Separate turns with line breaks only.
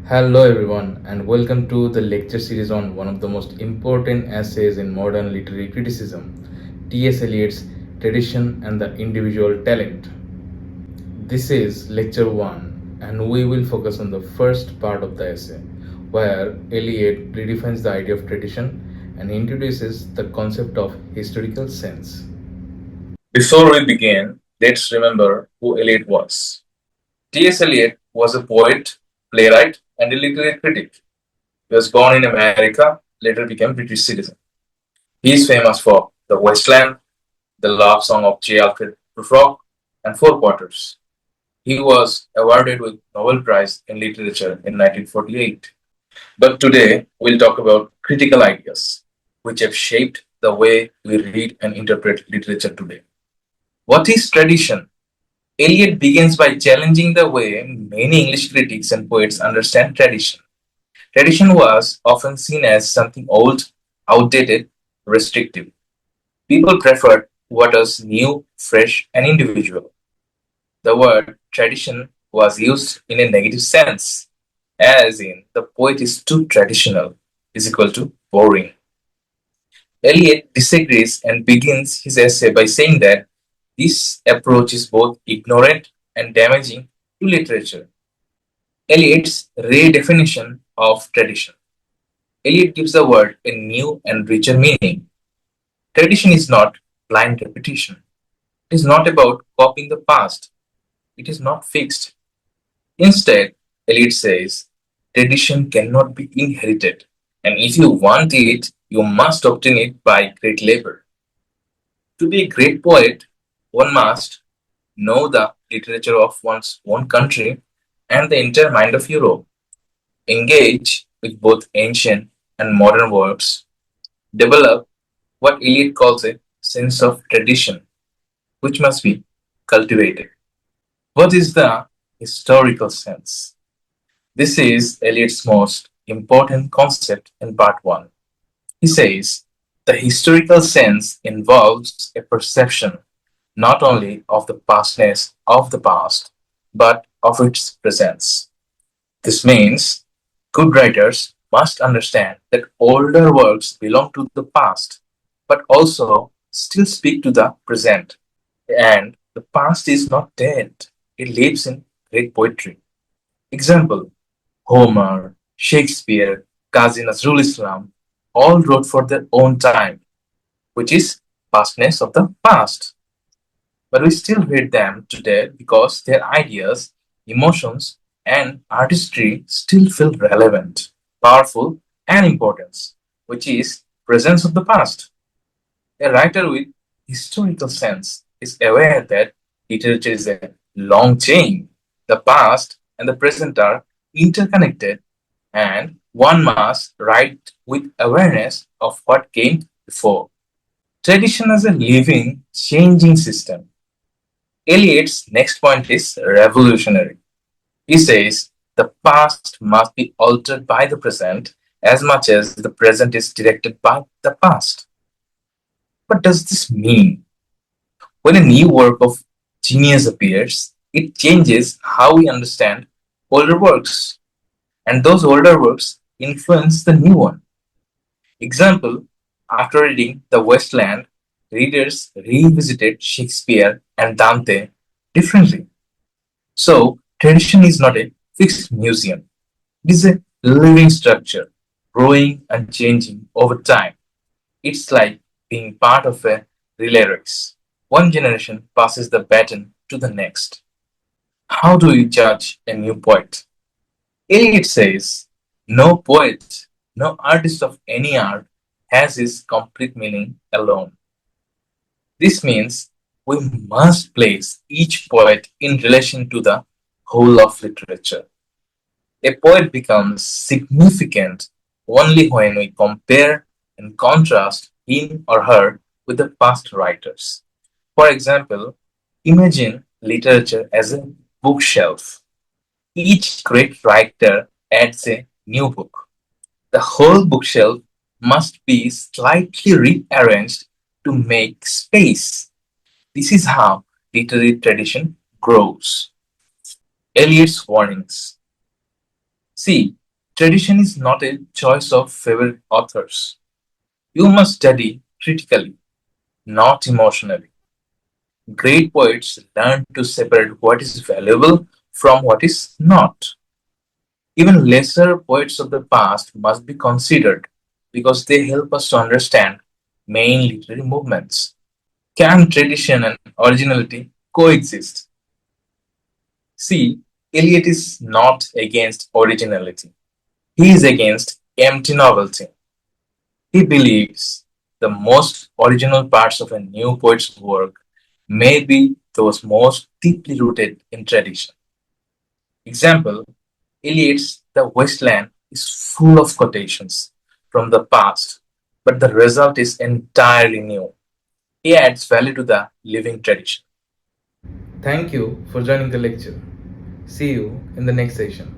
Hello, everyone, and welcome to the lecture series on one of the most important essays in modern literary criticism, T.S. Eliot's Tradition and the Individual Talent. This is lecture 1, and we will focus on the first part of the essay, where Eliot redefines the idea of tradition and introduces the concept of historical sense.
Before we begin, let's remember who Eliot was. T.S. Eliot was a poet, playwright, and a literary critic. He was born in America, later became British citizen. He is famous for The Wasteland, the love song of J. Alfred Prufrock, and Four Quarters. He was awarded with Nobel Prize in Literature in 1948. But today, we'll talk about critical ideas, which have shaped the way we read and interpret literature today. What is tradition? Eliot begins by challenging the way many English critics and poets understand tradition. Tradition was often seen as something old, outdated, restrictive. People preferred what was new, fresh, and individual. The word tradition was used in a negative sense, as in the poet is too traditional is equal to boring. Eliot disagrees and begins his essay by saying that this approach is both ignorant and damaging to literature. Eliot's redefinition of tradition. Eliot gives the word a new and richer meaning. Tradition is not blind repetition. It is not about copying the past. It is not fixed. Instead, Eliot says, tradition cannot be inherited, and if you want it, you must obtain it by great labor. To be a great poet, one must know the literature of one's own country and the entire mind of Europe, engage with both ancient and modern works, develop what Eliot calls a sense of tradition, which must be cultivated. What is the historical sense? This is Eliot's most important concept in part 1. He says the historical sense involves a perception not only of the pastness of the past, but of its presence. This means good writers must understand that older works belong to the past, but also still speak to the present. And the past is not dead, it lives in great poetry. Example Homer, Shakespeare, Qazi Nazrul Islam all wrote for their own time, which is pastness of the past. But we still read them today because their ideas, emotions, and artistry still feel relevant, powerful, and important, which is presence of the past. A writer with historical sense is aware that literature is a long chain. The past and the present are interconnected, and one must write with awareness of what came before. Tradition as a living, changing system. Eliot's next point is revolutionary. He says the past must be altered by the present as much as the present is directed by the past. What does this mean? When a new work of genius appears, it changes how we understand older works, and those older works influence the new one. Example, after reading The Wasteland, readers revisited Shakespeare and Dante differently. So, tradition is not a fixed museum. It is a living structure, growing and changing over time. It's like being part of a relay race. One generation passes the baton to the next. How do you judge a new poet? Eliot says, no poet, no artist of any art has his complete meaning alone. This means we must place each poet in relation to the whole of literature. A poet becomes significant only when we compare and contrast him or her with the past writers. For example, imagine literature as a bookshelf. Each great writer adds a new book. The whole bookshelf must be slightly rearranged to make space. This is how literary tradition grows. Eliot's warnings. See, tradition is not a choice of favorite authors. You must study critically, not emotionally. Great poets learn to separate what is valuable from what is not. Even lesser poets of the past must be considered because they help us to understand main literary movements. Can tradition and originality coexist? See, Eliot is not against originality. He is against empty novelty. He believes the most original parts of a new poet's work may be those most deeply rooted in tradition. Example, Eliot's The Wasteland is full of quotations from the past, but the result is entirely new. He adds value to the living tradition.
Thank you for joining the lecture. See you in the next session.